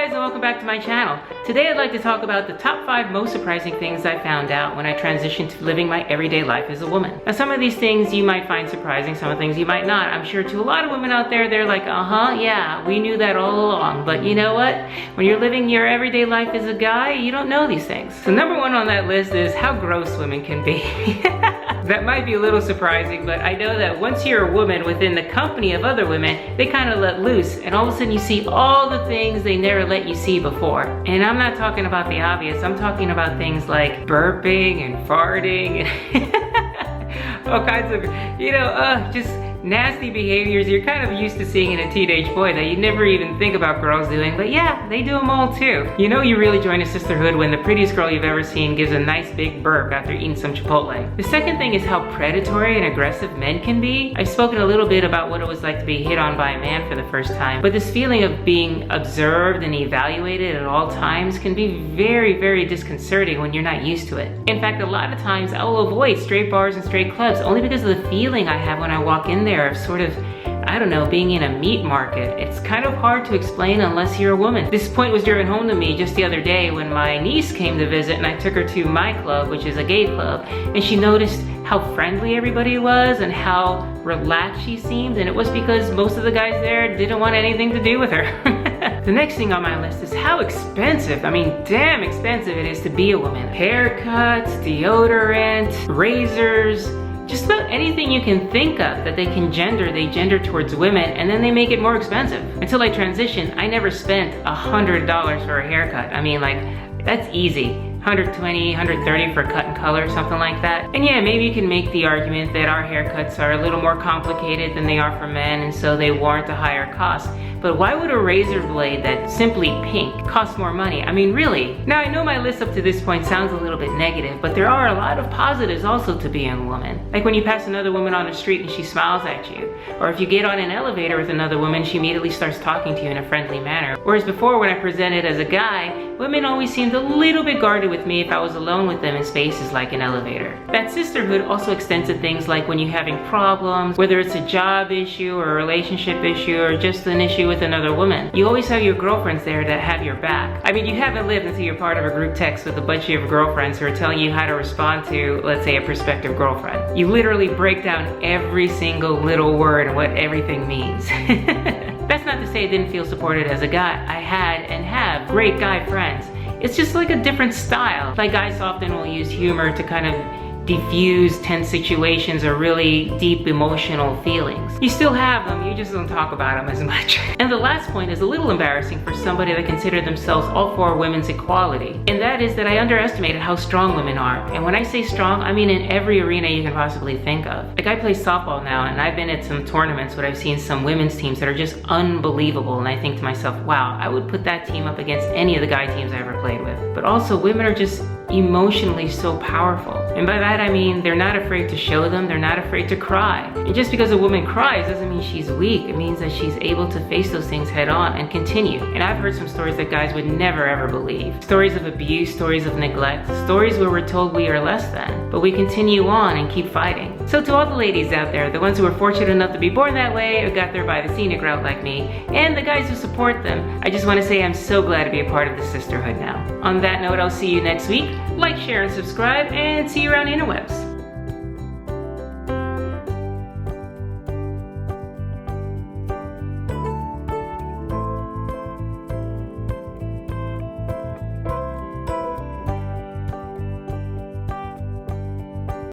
guys, and welcome back to my channel. Today I'd like to talk about the top 5 most surprising things I found out when I transitioned to living my everyday life as a woman. Now some of these things you might find surprising, some of the things you might not. I'm sure to a lot of women out there, they're like, yeah, we knew that all along. But you know what? When you're living your everyday life as a guy, you don't know these things. So number 1 on that list is how gross women can be. That might be a little surprising, but I know that once you're a woman within the company of other women, they kind of let loose, and all of a sudden you see all the things they never let you see before. And I'm not talking about the obvious, I'm talking about things like burping and farting and all kinds of, just nasty behaviors you're kind of used to seeing in a teenage boy that you never even think about girls doing, but yeah, they do them all too. You know you really join a sisterhood when the prettiest girl you've ever seen gives a nice big burp after eating some Chipotle. The second thing is how predatory and aggressive men can be. I've spoken a little bit about what it was like to be hit on by a man for the first time, but this feeling of being observed and evaluated at all times can be very, very disconcerting when you're not used to it. In fact, a lot of times I will avoid straight bars and straight clubs only because of the feeling I have when I walk in there of sort of, I don't know, being in a meat market. It's kind of hard to explain unless you're a woman. This point was driven home to me just the other day when my niece came to visit and I took her to my club, which is a gay club, and she noticed how friendly everybody was and how relaxed she seemed, and it was because most of the guys there didn't want anything to do with her. The next thing on my list is how expensive, damn expensive it is to be a woman. Haircuts, deodorant, razors, just about anything you can think of that they gender towards women, and then they make it more expensive. Until I transitioned, I never spent $100 for a haircut. That's easy. 120, 130 for cut and color, something like that. And yeah, maybe you can make the argument that our haircuts are a little more complicated than they are for men, and so they warrant a higher cost. But why would a razor blade that's simply pink cost more money? Really? Now I know my list up to this point sounds a little bit negative, but there are a lot of positives also to being a woman. Like when you pass another woman on the street and she smiles at you. Or if you get on an elevator with another woman, she immediately starts talking to you in a friendly manner. Whereas before, when I presented as a guy, women always seemed a little bit guarded with me if I was alone with them in spaces like an elevator. That sisterhood also extends to things like when you're having problems, whether it's a job issue or a relationship issue or just an issue with another woman. You always have your girlfriends there that have your back. You haven't lived until you're part of a group text with a bunch of your girlfriends who are telling you how to respond to, let's say, a prospective girlfriend. You literally break down every single little word and what everything means. That's not to say I didn't feel supported as a guy. I had and have great guy friends. It's just like a different style. Like guys often will use humor to kind of diffuse tense situations or really deep emotional feelings. You still have them, you just don't talk about them as much. And the last point is a little embarrassing for somebody that considered themselves all for women's equality. And that is that I underestimated how strong women are. And when I say strong, I mean in every arena you can possibly think of. Like I play softball now, and I've been at some tournaments where I've seen some women's teams that are just unbelievable. And I think to myself, wow, I would put that team up against any of the guy teams I ever played with. But also women are just emotionally so powerful. And by that I mean they're not afraid to show them, they're not afraid to cry. And just because a woman cries doesn't mean she's weak. It means that she's able to face those things head on and continue. And I've heard some stories that guys would never ever believe. Stories of abuse, stories of neglect, stories where we're told we are less than, but we continue on and keep fighting. So to all the ladies out there, the ones who were fortunate enough to be born that way or got there by the scenic route like me, and the guys who support them, I just want to say I'm so glad to be a part of the sisterhood now. On that note, I'll see you next week. Like, share, and subscribe, and see you around the interwebs.